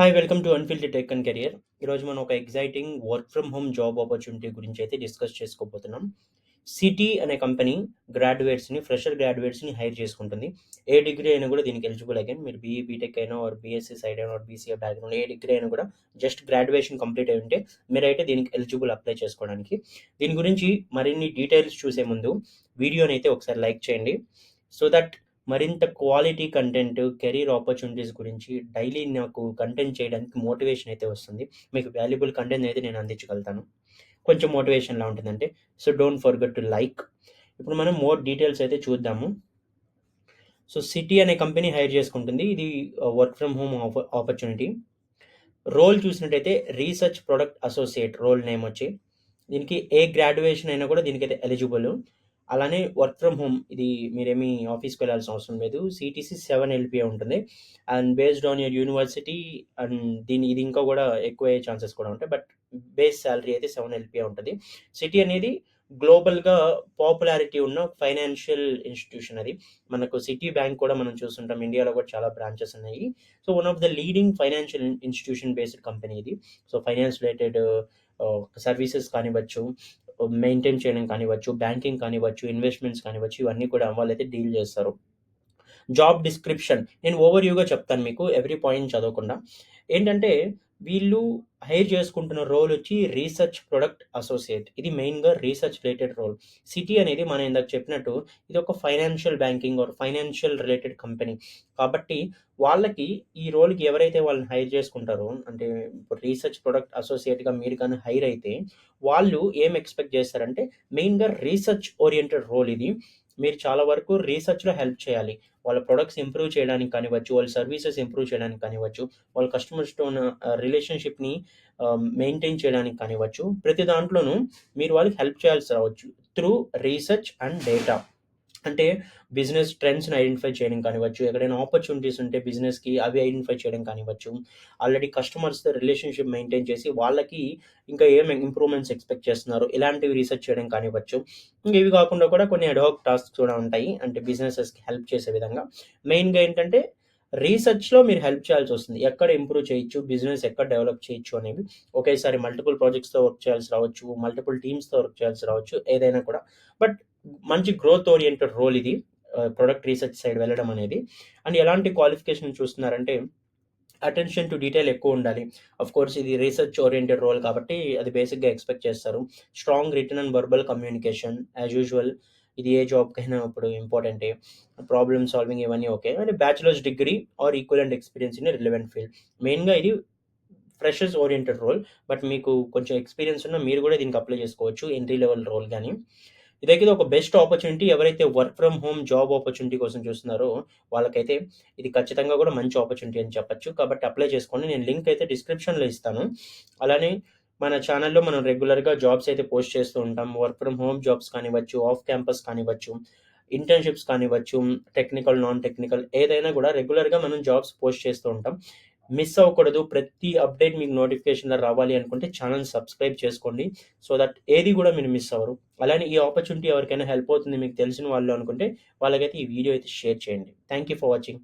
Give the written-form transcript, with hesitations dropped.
Hi! Welcome to unfiltered tech and career. ఈరోజు మనం ఒక exciting work from home job opportunity గురించి అయితే డిస్కస్ చేసుకోబోతున్నాం. సిటీ అనే కంపెనీ ఫ్రెషర్ గ్రాడ్యుయేట్స్‌ని హైర్ చేసుకుంటుంది. ఏ డిగ్రీ అయినా కూడా దీనికి ఎలిజిబుల్ అగైన్. మీరు బీఈ, బీటెక్ అయినా ఆర్ బీఎస్సీ సైడ్ అయినా ఆర్ బీసీఏ బ్యాక్‌గ్రౌండ్ ఏ డిగ్రీ అయినా కూడా జస్ట్ గ్రాడ్యుయేషన్ కంప్లీట్ అయ్యి ఉంటే మీరైతే దీనికి ఎలిజిబుల్ అప్లై చేసుకోవడానికి. దీని గురించి మరిన్ని డీటెయిల్స్ చూసే ముందు వీడియోనైతే ఒకసారి లైక్ చేయండి. సో దట్ మరింత క్వాలిటీ కంటెంట్, కెరీర్ ఆపర్చునిటీస్ గురించి డైలీ నాకు కంటెంట్ చేయడానికి మోటివేషన్ అయితే వస్తుంది. మీకు వాల్యుబుల్ కంటెంట్ అయితే నేను అందించగలుగుతాను. కొంచెం మోటివేషన్‌లా ఉంటుందంటే. So, don't forget to like. ఇప్పుడు మనం మోర్ డీటెయిల్స్ అయితే చూద్దాము. సో, సిటీ అనే కంపెనీ హైర్ చేసుకుంటుంది. ఇది work from home opportunity. Role చూసినట్టయితే research product associate role name వచ్చి. దీనికి ఏ గ్రాడ్యుయేషన్ అయినా కూడా దీనికైతే ఎలిజిబుల్. అలానే వర్క్ ఫ్రమ్ హోమ్ ఇది మీరేమి ఆఫీస్‌కి వెళ్ళాల్సిన అవసరం లేదు. సీటీసీ 7 ఎల్‌పిఏ ఉంటుంది. And based on your university and ఇది ఇంకా కూడా ఎక్కువయ్యే ఛాన్సెస్ కూడా ఉంటాయి. బట్ బేస్ సాలరీ అయితే 7 ఎల్‌పిఏ ఉంటది. సిటీ అనేది గ్లోబల్‌గా పాపులారిటీ ఉన్న ఫైనాన్షియల్ ఇన్‌స్టిట్యూషన్ అది. మనకు సిటీ బ్యాంక్ కూడా మనం చూస్తుంటాం. ఇండియాలో కూడా చాలా బ్రాంచెస్ ఉన్నాయి. So, one of the leading financial institution based company ఇది. సో, ఫైనాన్స్ రిలేటెడ్ సర్వీసెస్ కానివ్వచ్చు, మెయింటైన్ చేయడం కానివ్వచ్చు, బ్యాంకింగ్ కానివ్వచ్చు, ఇన్వెస్ట్‌మెంట్స్ కానివ్వచ్చు, ఇవన్నీ కూడా వాళ్ళైతే డీల్ చేస్తారు. జాబ్ డిస్క్రిప్షన్ నేను ఓవర్‌వ్యూగా చెప్తాను మీకు ఎవ్రీ పాయింట్ చదవకుండా. ఏంటంటే వీళ్ళు హైర్ చేసుకుంటున్న రోల్ వచ్చి రీసెర్చ్ ప్రొడక్ట్ అసోసియేట్. ఇది మెయిన్‌గా రీసెర్చ్ రిలేటెడ్ రోల్. సిటీ అనేది మనం ఇందాక చెప్పినట్టు ఇది ఒక financial banking or financial related company. కాబట్టి వాళ్ళకి ఈ రోల్‌కి ఎవరైతే వాళ్ళని హైర్ చేసుకుంటారో అంటే ఇప్పుడు రీసెర్చ్ ప్రొడక్ట్ అసోసియేట్‌గా మీరు గాని హైర్ అయితే వాళ్ళు ఏం ఎక్స్‌పెక్ట్ చేస్తారంటే మెయిన్‌గా రీసెర్చ్ ఓరియెంటెడ్ రోల్ ఇది. మీరు చాలా వరకు రీసెర్చ్‌లో హెల్ప్ చేయాలి. వాళ్ళ ప్రొడక్ట్స్ ఇంప్రూవ్ చేయడానికి కానివ్వచ్చు, వాళ్ళ సర్వీసెస్ ఇంప్రూవ్ చేయడానికి కానివ్వచ్చు, వాళ్ళ కస్టమర్స్‌తో ఉన్న రిలేషన్‌షిప్‌ని మెయింటైన్ చేయడానికి కానివ్వచ్చు, ప్రతి దాంట్లోనూ మీరు వాళ్ళకి హెల్ప్ చేయాల్సి రావచ్చు. Through research and data. అంటే బిజినెస్ ట్రెండ్స్‌ని ఐడెంటిఫై చేయడం కానివ్వచ్చు, ఎక్కడైనా ఆపర్చునిటీస్ ఉంటే బిజినెస్‌కి అవి ఐడెంటిఫై చేయడం కానివ్వచ్చు, ఆల్రెడీ కస్టమర్స్‌తో రిలేషన్‌షిప్ మెయింటైన్ చేసి వాళ్ళకి ఇంకా ఏం ఇంప్రూవ్‌మెంట్స్ ఎక్స్‌పెక్ట్ చేస్తున్నారు, ఇలాంటివి రీసెర్చ్ చేయడం కానివ్వచ్చు. ఇంక ఇవి కాకుండా కూడా కొన్ని అడాక్ టాస్క్స్ కూడా ఉంటాయి. అంటే బిజినెసెస్‌కి హెల్ప్ చేసే విధంగా. మెయిన్‌గా ఏంటంటే రీసెర్చ్‌లో మీరు హెల్ప్ చేయాల్సొస్తుంది. ఎక్కడ ఇంప్రూవ్ చేయొచ్చు, బిజినెస్ ఎక్కడ డెవలప్ చేయొచ్చు అనేవి. ఒకేసారి మల్టిపుల్ ప్రాజెక్ట్స్‌తో వర్క్ చేయాల్సి రావచ్చు, మల్టిపుల్ టీమ్స్‌తో వర్క్ చేయాల్సి రావచ్చు, ఏదైనా కూడా. బట్ మంచి గ్రోత్ ఓరియెంటెడ్ రోల్ ఇది. ప్రొడక్ట్ రీసెర్చ్ సైడ్ వెళ్ళడం అనేది. అండ్ ఎలాంటి క్వాలిఫికేషన్ చూస్తున్నారంటే అటెన్షన్ టు డీటెయిల్ ఎక్కువుండాలి. ఆఫ్‌కోర్స్ ఇది రీసెర్చ్ ఓరియెంటెడ్ రోల్ కాబట్టి అది బేసిక్‌గా ఎక్స్‌పెక్ట్ చేస్తారు. Strong written and verbal communication as usual. ఇది ఏ జాబ్‌కైనా ఇప్పుడు ఇంపార్టెంటే. ప్రాబ్లమ్ సాల్వింగ్ ఇవన్నీ ఓకే. అంటే bachelor's degree or equivalent experience in a relevant field. మెయిన్‌గా ఇది ఫ్రెషర్స్ ఓరియెంటెడ్ రోల్. బట్ మీకు కొంచెం ఎక్స్‌పీరియన్స్ ఉన్న మీరు గూడా దీనికి అప్లై చేసుకోవచ్చు. ఎంట్రీ లెవెల్ రోల్ గాని. ఇదైతే ఒక బెస్ట్ ఆపర్చునిటీ. ఎవరైతే work from home job opportunity కోసం చూస్తున్నారో వాళ్ళకైతే ఇది ఖచ్చితంగా కూడా మంచి ఆపర్చునిటీ అని చెప్పొచ్చు. కాబట్టి అప్లై చేసుకోండి. నేను లింక్ అయితే డిస్క్రిప్షన్‌లో ఇస్తాను. అలానే మన ఛానెల్‌లో మనం రెగ్యులర్‌గా జాబ్స్ అయితే పోస్ట్ చేస్తూ ఉంటాం. వర్క్ ఫ్రమ్ హోమ్ జాబ్స్ కానివ్వచ్చు, ఆఫ్ క్యాంపస్ కానివ్వచ్చు, ఇంటర్న్‌షిప్స్ కానివ్వచ్చు, టెక్నికల్, నాన్ టెక్నికల్ ఏదైనా కూడా రెగ్యులర్‌గా మనం జాబ్స్ పోస్ట్ చేస్తూ ఉంటాం. మిస్ అవ్వకూడదు. ప్రతి అప్డేట్ మీకు నోటిఫికేషన్‌లో రావాలి అనుకుంటే ఛానెల్‌ని సబ్స్క్రైబ్ చేసుకోండి. సో దట్ ఏది కూడా మీరు మిస్ అవ్వరు. అలానే ఈ ఆపర్చునిటీ ఎవరికైనా హెల్ప్ అవుతుంది మీకు తెలిసిన వాళ్ళు అనుకుంటే వాళ్ళకైతే ఈ వీడియో అయితే షేర్ చేయండి. Thank you for watching.